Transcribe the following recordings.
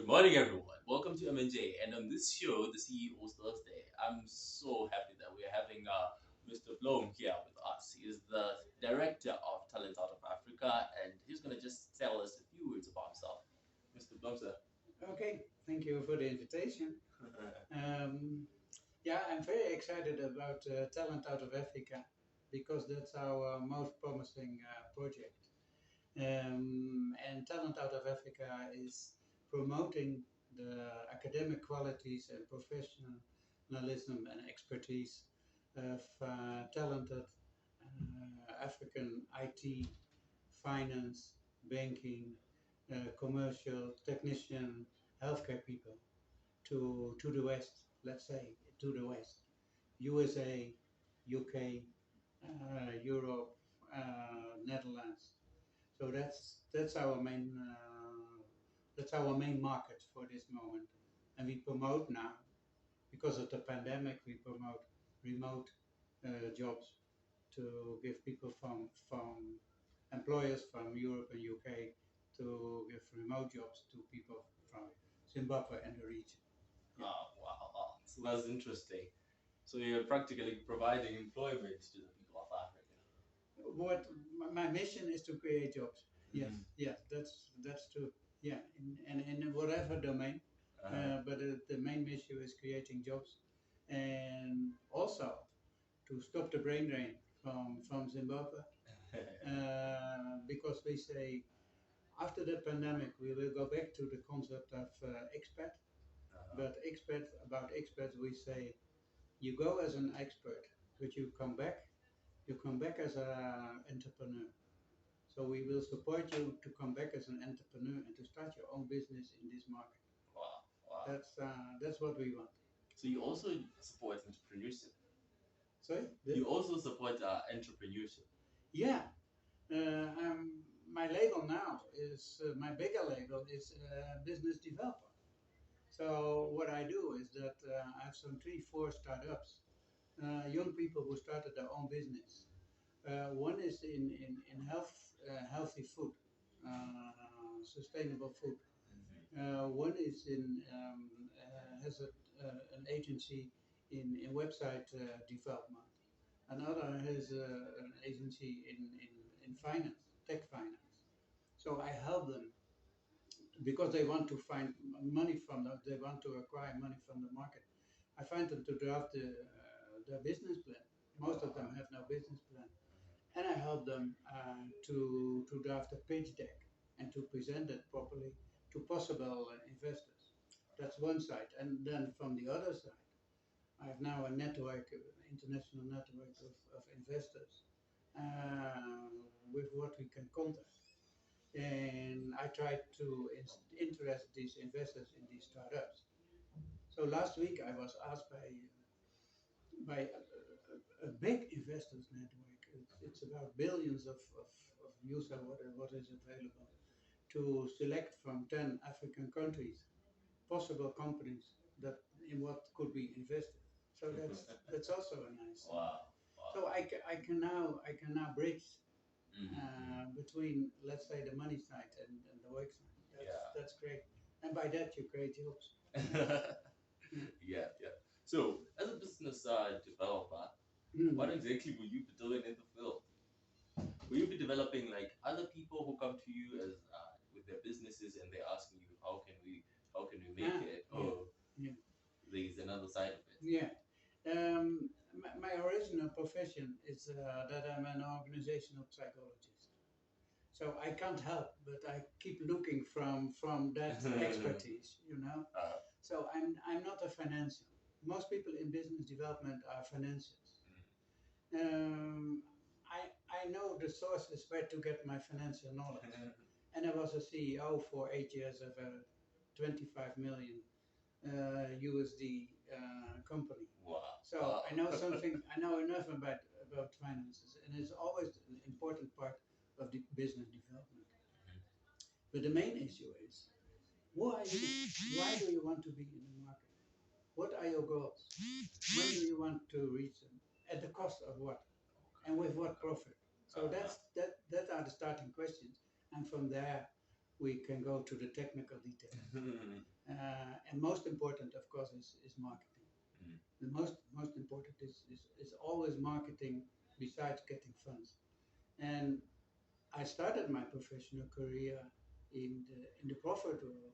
Good morning, everyone. Welcome to MNJ. And on this show, the CEO's Thursday, I'm so happy that we're having Mr. Blom here with us. He is the director of Talent Out of Africa, and he's going to just tell us a few words about himself. Mr. Blom, sir. Okay, thank you for the invitation. Um, yeah, I'm very excited about Talent Out of Africa because that's our most promising project. And Talent Out of Africa is promoting the academic qualities and professionalism and expertise of talented African IT, finance, banking, commercial, technician, healthcare people to the West, let's say, to the West, USA, UK, Europe, Netherlands. So that's our main market for this moment, and we promote now because of the pandemic. We promote remote jobs to give people from employers from Europe and UK to give remote jobs to people from Zimbabwe and the region. Yeah. Wow. So that's interesting. So you're practically providing employment to the people of Africa. What my mission is to create jobs. Yes, Mm. yes, that's true. Yeah, in whatever domain. But the main issue is creating jobs, and also to stop the brain drain from Zimbabwe, because we say after the pandemic we will go back to the concept of expat. But experts we say you go as an expert, but you come back as an entrepreneur. So we will support you to come back as an entrepreneur and to start your own business in this market. Wow. That's what we want. So you also support entrepreneurship. Sorry? You also support entrepreneurship. Yeah. My label now is my bigger label is business developer. So what I do is that I have some 3, 4 startups, young people who started their own business. One is in healthy food, sustainable food. One is has an agency in website development. Another has an agency in finance, tech finance. So I help them because they want to find money they want to acquire money from the market. I find them to draft their business plan. Most of them have no business plan, and I help them to draft a pitch deck and to present it properly to possible investors. That's one side, and then from the other side, I have now a network, international network of investors with what we can contact. And I try to interest these investors in these startups. So last week I was asked by a big investors network. It's about billions of use what is available to select from 10 African countries possible companies that in what could be invested. So that's also a nice. Wow. So I can now bridge between, let's say, the money side and the work side. That's great. And by that you create jobs. Yeah. So, as a business developer, what exactly will you be doing in the field? Will you be developing like other people who come to you as with their businesses and they're asking you how can we make it? Or yeah. there's another side of it. Yeah. My original profession is that I'm an organizational psychologist. So I can't help, but I keep looking from that expertise, you know. So I'm not a financier. Most people in business development are financiers. Um, I know the sources where to get my financial knowledge. And I was a CEO for 8 years of a 25 million USD company. Wow. So I know something. I know enough about finances, and it's always an important part of the business development. But the main issue is why do you want to be in the market? What are your goals? When do you want to reach them? At the cost of what? And with what profit? So that are the starting questions, and from there we can go to the technical details. And most important, of course, is marketing. The most important is always marketing besides getting funds. And I started my professional career in the profit world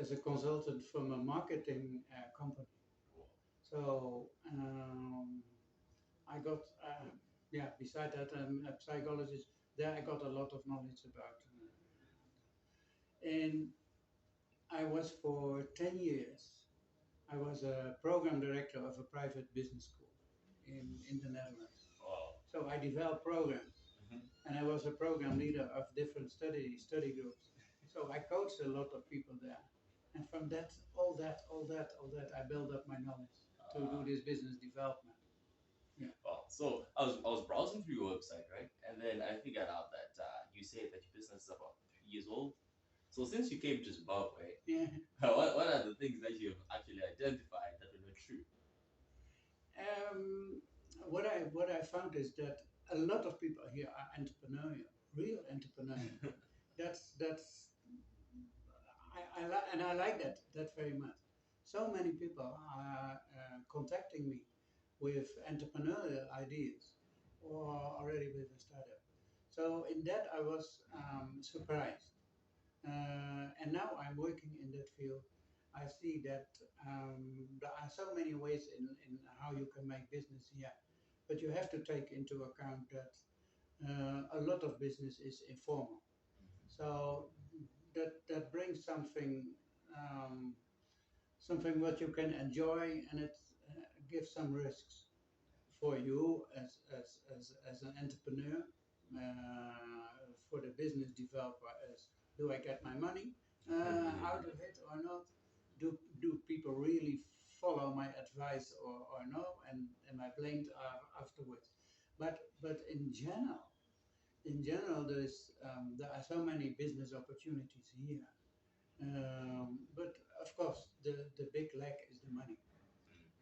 as a consultant from a marketing company. So I got, yeah, beside that, I'm a psychologist. There I got a lot of knowledge about. And I was for 10 years, I was a program director of a private business school in the Netherlands. Wow. So I developed programs, and I was a program leader of different study groups. So I coached a lot of people there. And from that, I built up my knowledge to do this business development. Yeah. Wow. So I was browsing through your website, right? And then I figured out that you said that your business is about 3 years old. So since you came to Zimbabwe, Yeah. what are the things that you've actually identified that were not true? What I found is that a lot of people here are entrepreneurial, real entrepreneurial. That's I like that very much. So many people are contacting me with entrepreneurial ideas or already with a startup. So in that I was surprised. And now I'm working in that field. I see that there are so many ways in how you can make business here, but you have to take into account that a lot of business is informal. So that brings something what you can enjoy, and it gives some risks for you as an entrepreneur, for the business developer as do I get my money out of it or not? Do people really follow my advice or no? And am I blamed afterwards? But in general, there are so many business opportunities here. But of course, the big lack is the money.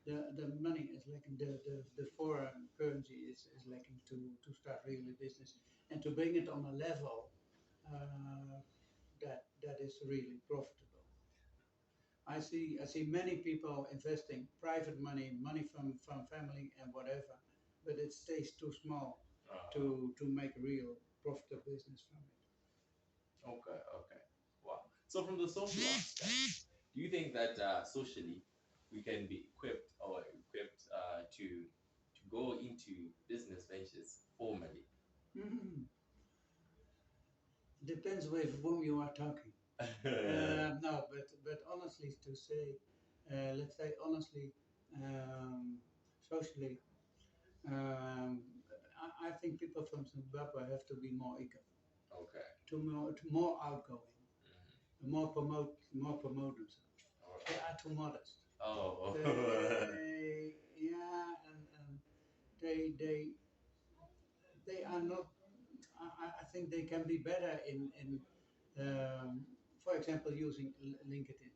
The money is lacking. The foreign currency is lacking to start really business and to bring it on a level that is really profitable. I see many people investing private money from family and whatever, but it stays too small to make real profitable business from it. Okay, okay. Wow. So from the social aspect, do you think that socially we can be equipped to go into business ventures formally? Mhm. Depends with whom you are talking. No, but honestly to say, let's say honestly, socially, um, I think people from Zimbabwe have to be more eager, Okay. to more outgoing, more promote themselves. They are too modest. Oh. Yeah, and they are not. I think they can be better for example, using LinkedIn.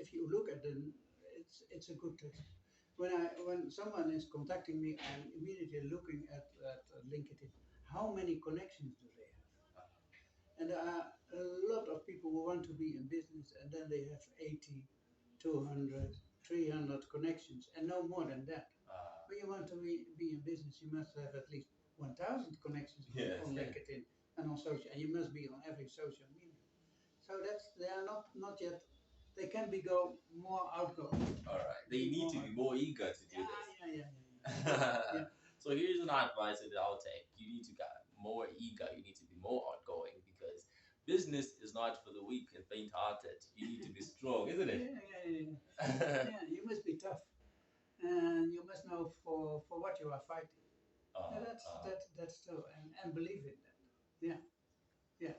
If you look at them, it's a good test. When someone is contacting me, I'm immediately looking at LinkedIn. How many connections do they have? And there are a lot of people who want to be in business, and then they have 80, 200, 300 connections, and no more than that. When you want to be in business, you must have at least 1,000 connections Yes. on LinkedIn and on social, and you must be on every social media. So they are not yet. They can be go more outgoing. All right. They need to be more eager to do Yeah, this. yeah. So here's an advice that I'll take. You need to get more eager. You need to be more outgoing because business is not for the weak and faint-hearted. You need to be strong, isn't it? Yeah, you must be tough, and you must know for what you are fighting. That's true, and believe in that. Yeah, yeah.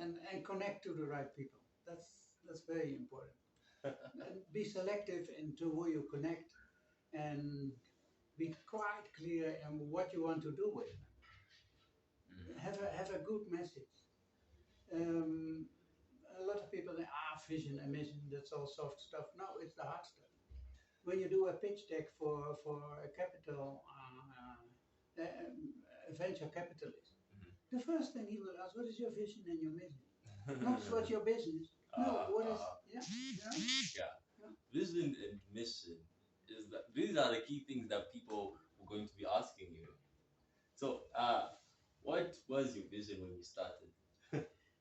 And connect to the right people. That's very important. And be selective into who you connect, and be quite clear in what you want to do with them. Have a good message. Um, a lot of people think, vision and mission, that's all soft stuff. No, it's the hard stuff. When you do a pitch deck for a capital, a venture capitalist, the first thing he will ask, what is your vision and your mission? Not what's your business. No, what is, yeah, Yeah. Vision and mission is that these are the key things that people were going to be asking you. So, what was your vision when you started?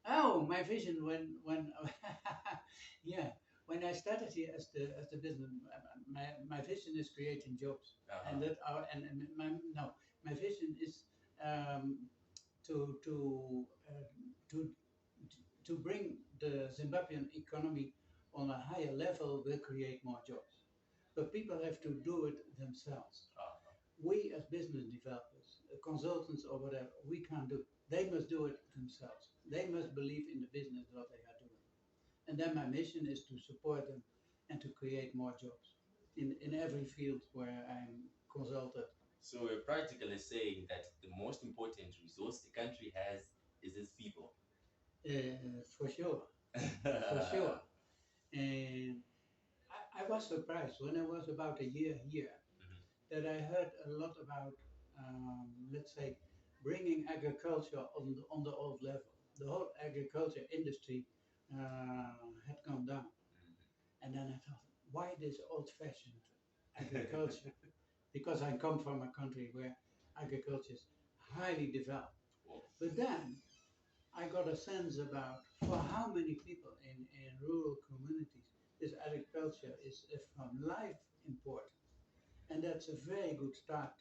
Oh, my vision when yeah, when I started here as the business, my vision is creating jobs, and that are and my no, my vision is um, to to uh, to to bring the Zimbabwean economy on a higher level will create more jobs. But people have to do it themselves. We as business developers, consultants or whatever, we can't do. They must do it themselves. They must believe in the business what they are doing. And then my mission is to support them and to create more jobs in every field where I'm consulted. So we're practically saying that the most important resource the country has is its people. For sure, for sure. And I was surprised when I was about a year here that I heard a lot about, let's say, bringing agriculture on the old level. The whole agriculture industry had gone down. And then I thought, why this old-fashioned agriculture? Because I come from a country where agriculture is highly developed. But then I got a sense about for how many people in rural communities this agriculture is from life important. And that's a very good start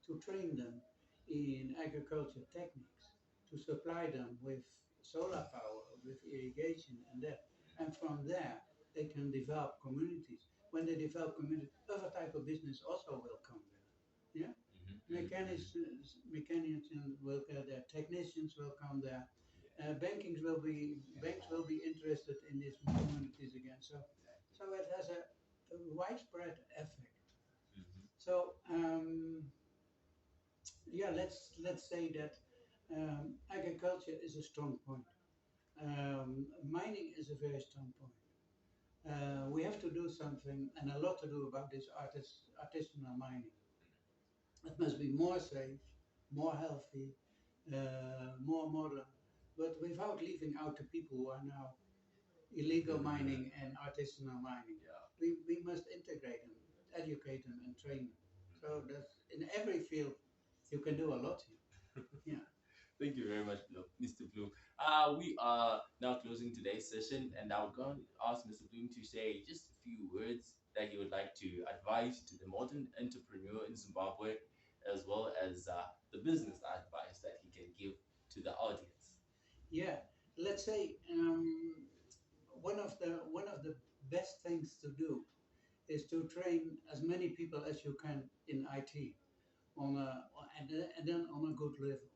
to train them in agriculture techniques, to supply them with solar power, with irrigation and that. And from there, they can develop communities. When they develop communities, other type of business also will come there. Yeah? Mechanics will go there, technicians will come there, banks will be interested in these communities again. So it has a widespread effect. So yeah, let's say that agriculture is a strong point. Mining is a very strong point. We have to do something and a lot to do about this artisanal mining. It must be more safe, more healthy, more modern, but without leaving out the people who are now illegal mining and artisanal mining. We must integrate them, educate them, and train them. So that's in every field you can do a lot here. Yeah. Thank you very much, Mr. Bloom. We are now closing today's session, and I would go and ask Mr. Bloom to say just a few words that he would like to advise to the modern entrepreneur in Zimbabwe, as well as the business advice that he can give to the audience. Yeah. Let's say one of the best things to do is to train as many people as you can in IT on and then on a good level.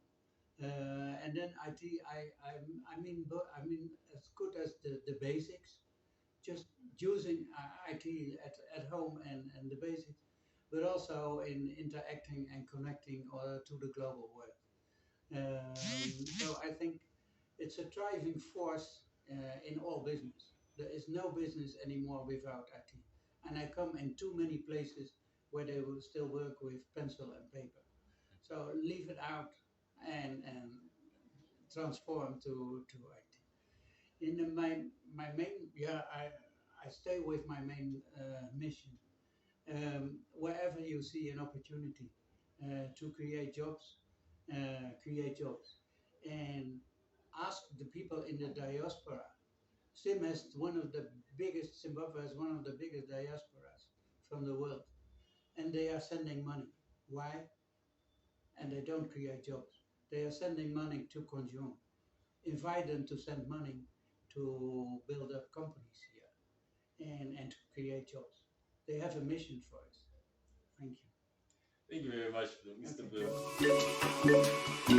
And then IT, I mean as good as the basics, just using IT at home and the basics, but also in interacting and connecting to the global world. So I think it's a driving force in all business. There is no business anymore without IT. And I come in too many places where they will still work with pencil and paper. So leave it out and transform to IT. My main, yeah, I stay with my main mission. Wherever you see an opportunity to create jobs, and ask the people in the diaspora. Sim has one of the biggest, Zimbabwe has one of the biggest diasporas from the world, and they are sending money. Why? And they don't create jobs. They are sending money to consume. Invite them to send money to build up companies here and to create jobs. They have a mission for us. Thank you. Thank you very much, Mr. Okay. Bloom.